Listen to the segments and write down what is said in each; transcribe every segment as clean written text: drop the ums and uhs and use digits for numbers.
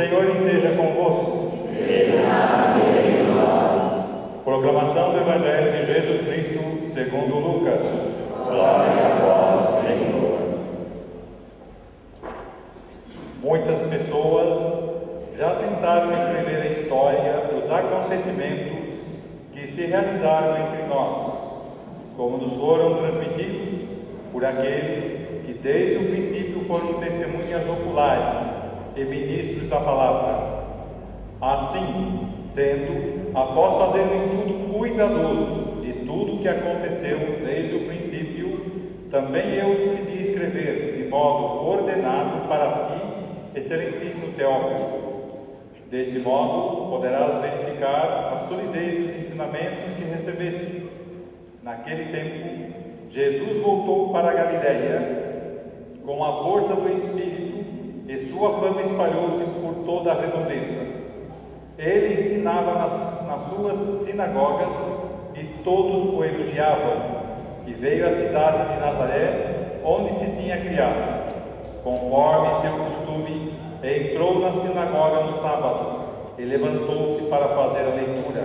Senhor esteja convosco. Proclamação do Evangelho de Jesus Cristo segundo Lucas. Glória a vós, Senhor. Muitas pessoas já tentaram escrever a história dos acontecimentos que se realizaram entre nós, como nos foram transmitidos por aqueles que desde o princípio foram testemunhas oculares e ministros da palavra. Assim, sendo, após fazer um estudo cuidadoso de tudo o que aconteceu desde o princípio, também eu decidi escrever de modo ordenado para ti, excelentíssimo Teófilo. Deste modo, poderás verificar a solidez dos ensinamentos que recebeste. Naquele tempo, Jesus voltou para a Galiléia com a força do Espírito, e sua fama espalhou-se por toda a redondeza. Ele ensinava nas suas sinagogas e todos o elogiavam, e veio à cidade de Nazaré, onde se tinha criado. Conforme seu costume, entrou na sinagoga no sábado e levantou-se para fazer a leitura.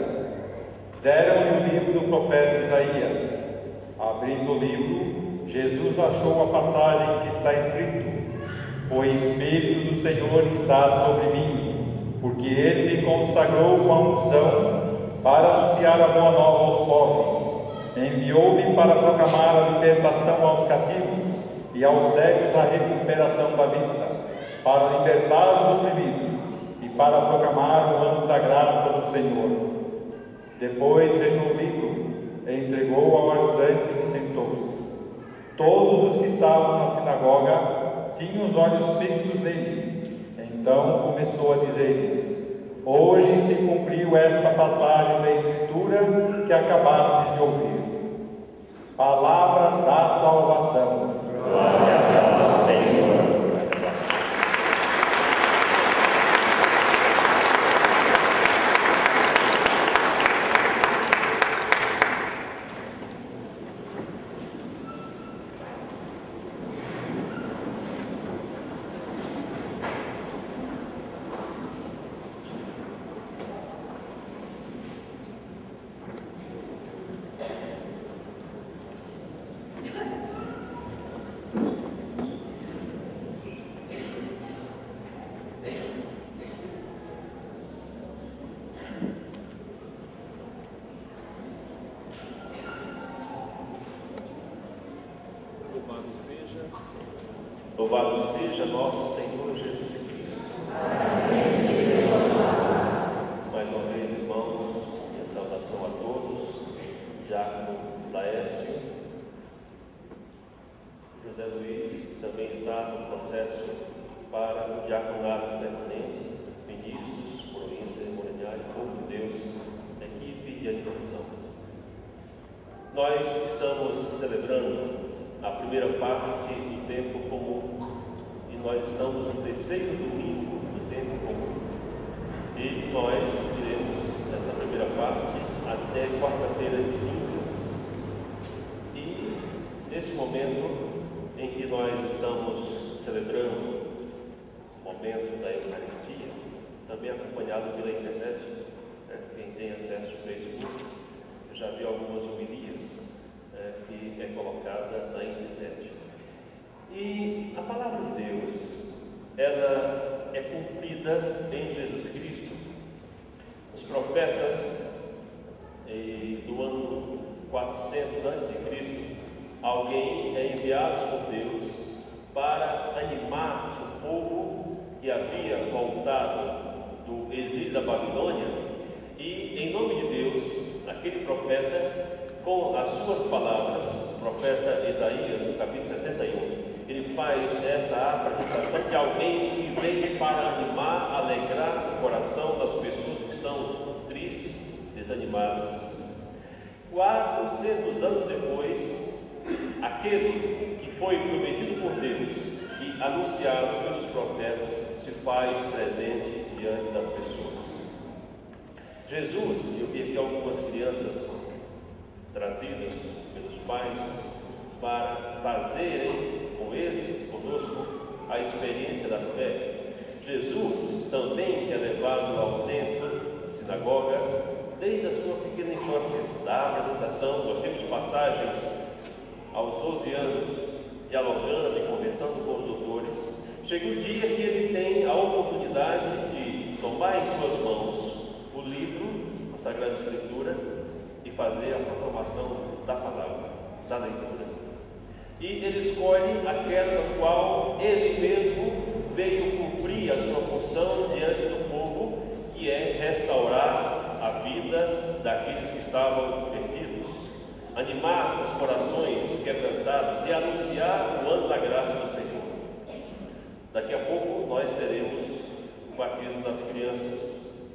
Deram-lhe o livro do profeta Isaías. Abrindo o livro, Jesus achou a passagem que está escrito: O Espírito do Senhor está sobre mim, porque Ele me consagrou com a unção para anunciar a boa nova aos pobres. Enviou-me para proclamar a libertação aos cativos e aos cegos a recuperação da vista, para libertar os oprimidos e para proclamar o ano da graça do Senhor. Depois fechou o livro, entregou ao ajudante e sentou-se. Todos os que estavam na sinagoga tinham os olhos fixos nele. Então começou a dizer-lhes: Hoje se cumpriu esta passagem da Escritura que acabastes de ouvir. Palavra da salvação. Glória a vós, Senhor. Louvado seja nosso Senhor Jesus Cristo. Mais uma vez, irmãos, minha saudação a todos. Diácono Laércio, José Luiz também está no processo para o diaconato permanente, ministros, província cerimonial, povo de Deus, equipe de animação. Nós estamos celebrando a primeira parte do tempo comum, e nós estamos no terceiro domingo do tempo comum, e nós iremos nessa primeira parte até quarta-feira de cinzas. E nesse momento em que nós estamos celebrando o momento da Eucaristia, também acompanhado pela internet, quem tem acesso ao Facebook, eu já vi algumas homilias que é colocada na internet. E a palavra de Deus, ela é cumprida em Jesus Cristo. Os profetas do ano 400 a.C., alguém é enviado por Deus para animar o povo que havia voltado do exílio da Babilônia, e em nome de Deus, aquele profeta, com as suas palavras, o profeta Isaías, no capítulo 61, ele faz esta apresentação de alguém que vem para animar, alegrar o coração das pessoas que estão tristes, desanimadas. 400 anos depois, aquele que foi prometido por Deus e anunciado pelos profetas se faz presente diante das pessoas. Jesus, eu vi aqui algumas crianças trazidas pelos pais para fazerem com eles, conosco, a experiência da fé. Jesus também é levado ao templo, à sinagoga, desde a sua pequena infância. Da apresentação, nós temos passagens aos 12 anos, dialogando e conversando com os doutores. Chega o dia que ele tem a oportunidade de tomar em suas mãos o livro, a Sagrada Escritura, e fazer a proclamação da palavra, da leitura. E ele escolhe aquela na qual ele mesmo veio cumprir a sua função diante do povo, que é restaurar a vida daqueles que estavam perdidos, animar os corações quebrantados e anunciar o ano da graça do Senhor. Daqui a pouco nós teremos o batismo das crianças.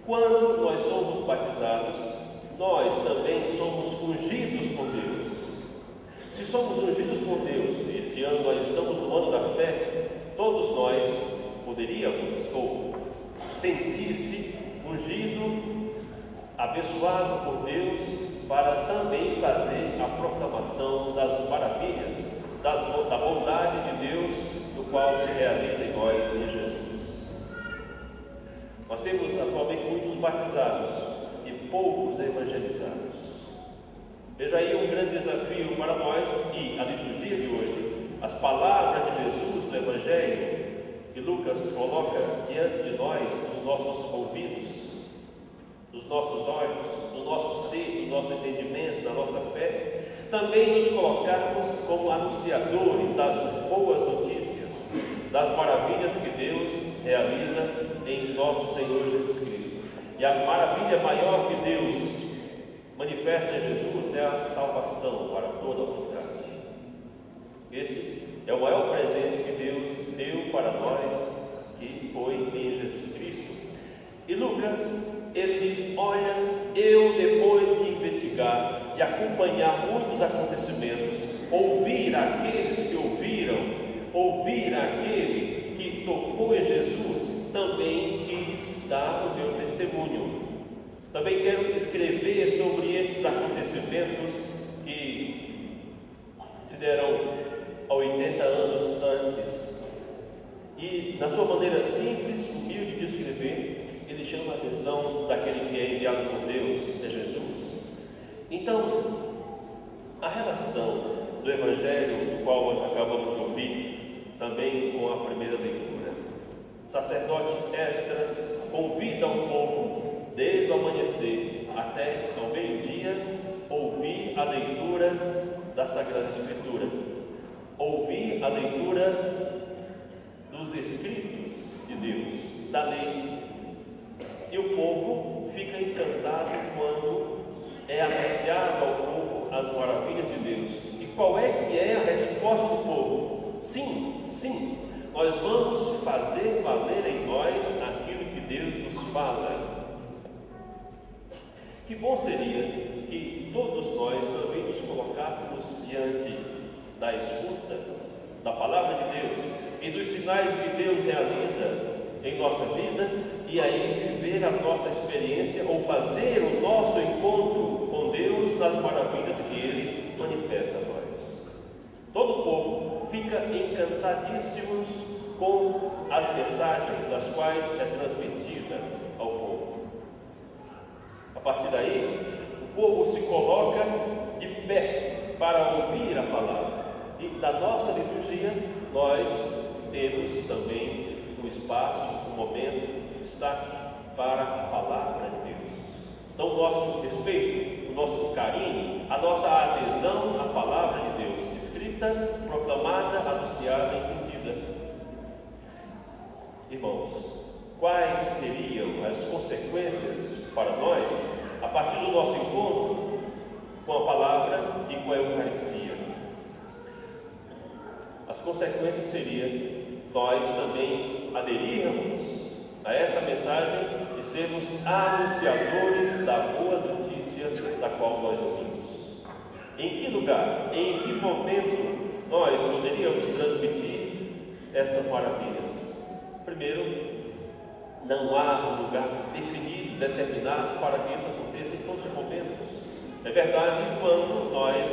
Quando nós somos batizados, nós também somos ungidos por Deus. Se somos ungidos por Deus, e este ano nós estamos no ano da fé, todos nós poderíamos ou sentir-se ungido, abençoado por Deus, para também fazer a proclamação das maravilhas, da bondade de Deus, do qual se realiza em nós, em Jesus. Nós temos atualmente muitos batizados e poucos evangelizados. Veja aí um grande desafio para nós, e a liturgia de hoje, as palavras de Jesus no Evangelho, que Lucas coloca diante de nós, nos nossos ouvidos, nos nossos olhos, no nosso ser, no nosso entendimento, na nossa fé, também nos colocarmos como anunciadores das boas notícias, das maravilhas que Deus realiza em nosso Senhor Jesus Cristo. E a maravilha maior que Deus manifesta em Jesus é a salvação para toda a humanidade. Esse é o maior presente que Deus deu para nós, que foi em Jesus Cristo. E Lucas, ele diz: olha, eu depois de investigar, de acompanhar muitos acontecimentos, ouvir aqueles que ouviram, ouvir aquele que tocou em Jesus, também quis dar o meu testemunho. Também quero escrever sobre esses acontecimentos que se deram há 80 anos antes. E na sua maneira simples, humilde de escrever, ele chama a atenção daquele que é enviado por Deus, é Jesus. Então, a relação do Evangelho, do qual nós acabamos de ouvir, também com a primeira leitura. O sacerdote Esdras convida o povo, desde o amanhecer até ao meio-dia, ouvir a leitura da Sagrada Escritura, ouvir a leitura dos Escritos de Deus, da lei. E o povo fica encantado quando é anunciado ao povo as maravilhas de Deus. E qual é que é a resposta do povo? Sim, sim, nós vamos fazer valer em nós aquilo que Deus nos fala. Que bom seria que todos nós também nos colocássemos diante da escuta da palavra de Deus e dos sinais que Deus realiza em nossa vida, e aí viver a nossa experiência ou fazer o nosso encontro com Deus nas maravilhas que Ele manifesta a nós. Todo o povo fica encantadíssimos com as mensagens das quais é transmitida ao povo. A partir daí, o povo se coloca de pé para ouvir a palavra. E da nossa liturgia, nós temos também um espaço, um momento, um destaque para a palavra de Deus. Então, o nosso respeito, o nosso carinho, a nossa adesão à palavra de Deus, escrita, proclamada, anunciada e entendida. Irmãos, quais seriam as consequências para nós a partir do nosso encontro com a palavra e com a Eucaristia? As consequências seriam nós também aderirmos a esta mensagem e sermos anunciadores da boa notícia da qual nós ouvimos. Em que lugar, em que momento nós poderíamos transmitir essas maravilhas? Primeiro, não há um lugar definido, determinado para que isso aconteça em todos os momentos. É verdade, quando nós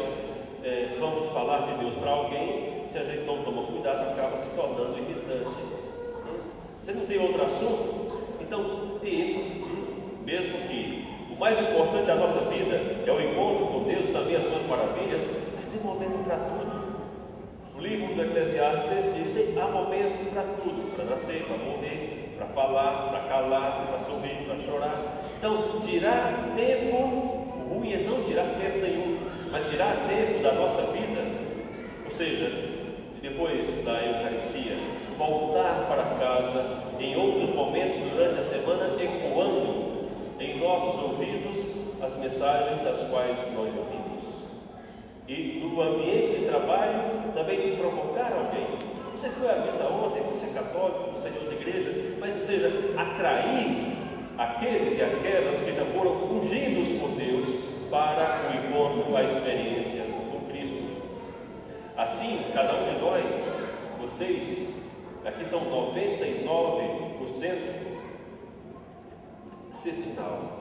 vamos falar de Deus para alguém, se a gente não toma cuidado, acaba se tornando irritante. Você não tem outro assunto? Então, mesmo que o mais importante da nossa vida é o encontro com Deus, também as suas maravilhas, mas tem momento para tudo. O livro do Eclesiastes diz que há momento para tudo, para nascer, para morrer, para falar, para calar, para sorrir, para chorar. Então, tirar tempo, o ruim é não tirar tempo nenhum, mas tirar tempo da nossa vida, ou seja, depois da Eucaristia, voltar para casa em outros momentos durante a semana, ecoando em nossos ouvidos as mensagens das quais nós ouvimos. E no ambiente de trabalho também provocar alguém. Você foi à missa ontem, você é católico, você é de outra igreja, mas seja, atrair aqueles e aquelas que já foram ungidos por Deus para o encontro, a experiência com Cristo. Assim, cada um de nós, vocês, aqui são 99%, ser sinal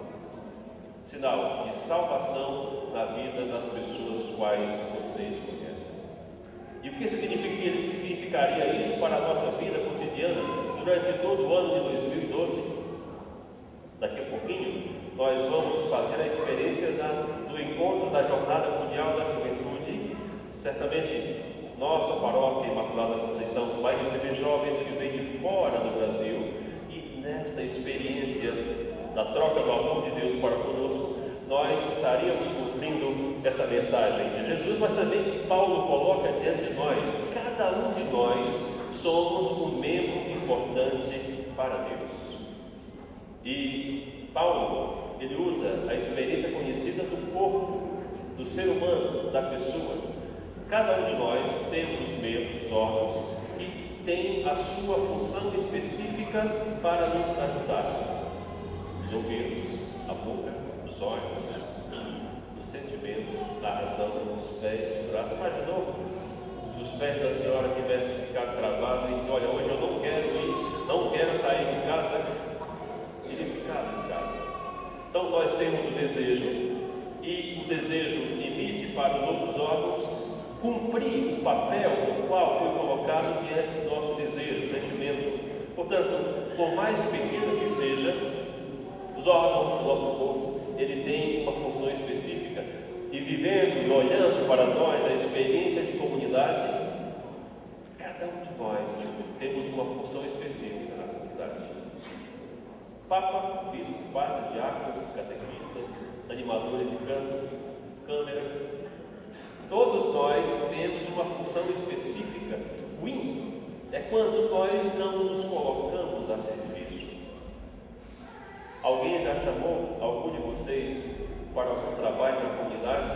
de salvação na vida das pessoas as quais vocês conhecem. E o que significaria isso para a nossa vida cotidiana durante todo o ano de 2012? Daqui a pouquinho nós vamos fazer a experiência do encontro da Jornada Mundial da Juventude. Certamente nossa paróquia Imaculada Conceição vai receber jovens que vêm de fora do Brasil, e nesta experiência da troca do amor de Deus para conosco, nós estaríamos cumprindo essa mensagem de Jesus, mas também que Paulo coloca diante de nós. Cada um de nós somos um membro importante para Deus. E Paulo, ele usa a experiência conhecida do corpo, do ser humano, da pessoa. Cada um de nós temos os membros, os órgãos, que têm a sua função específica para nos ajudar. Os ouvidos, a boca, os olhos, o sentimento, a razão, os pés, o braço. Imaginou se os pés da senhora tivessem ficado travados e diz: olha, hoje eu não quero ir, não quero sair de casa, teria ficado em casa. Então nós temos o desejo, e o desejo limite para os outros órgãos cumprir o papel no qual foi colocado diante do nosso desejo, sentimento. Portanto, por mais pequeno que seja, os órgãos do nosso corpo, ele tem uma função específica, e vivendo e olhando para nós a experiência de comunidade, cada um de nós temos uma função específica na comunidade. Papa, bispo, padre, diáconos, catequistas, animadores de canto, câmera, todos nós temos uma função específica. Ruim é quando nós não nos colocamos a serviço. Alguém já chamou algum de vocês para algum trabalho na comunidade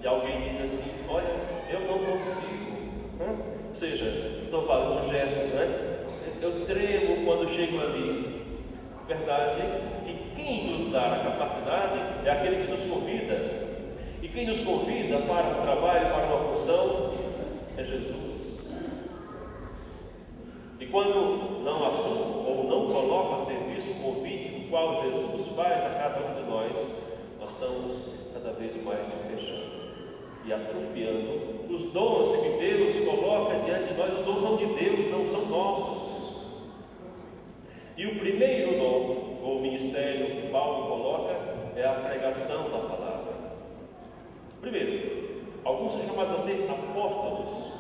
e alguém diz assim: olha, eu não consigo. Ou seja, estou fazendo um gesto, né? Eu tremo quando chego ali. Verdade que quem nos dá a capacidade é aquele que nos convida. E quem nos convida para um trabalho, para uma função, é Jesus. E quando não assumo ou não coloco a serviço o convite o qual Jesus faz a cada um de nós, nós estamos cada vez mais se fechando e atrofiando os dons que Deus coloca diante de nós. Os dons são de Deus, não são nossos. E o primeiro dom, ou ministério que Paulo coloca, é a pregação da palavra. Primeiro, alguns são chamados a ser apóstolos,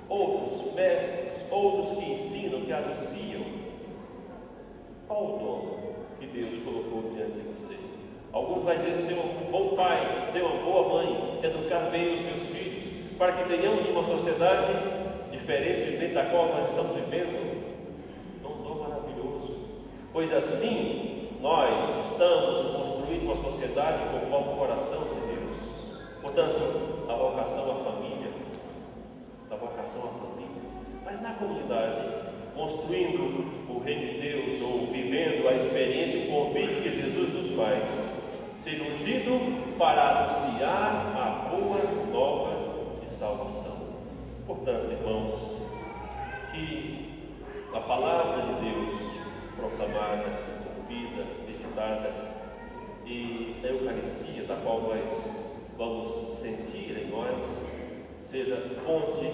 outros mestres, outros que ensinam, que anunciam. Qual o dom que Deus colocou diante de você? Alguns vão dizer: ser um bom pai, ser uma boa mãe, educar bem os meus filhos, para que tenhamos uma sociedade diferente da qual nós estamos vivendo. É um dom maravilhoso, pois assim nós estamos construindo uma sociedade conforme o coração de Deus. Portanto, a vocação à família, mas na comunidade, construindo o reino de Deus, ou vivendo a experiência, o convite que Jesus nos faz, ser ungido para anunciar a boa nova de salvação. Portanto, irmãos, que a palavra de Deus proclamada, ouvida, meditada, e a Eucaristia, da qual nós vamos sentir em nós, seja fonte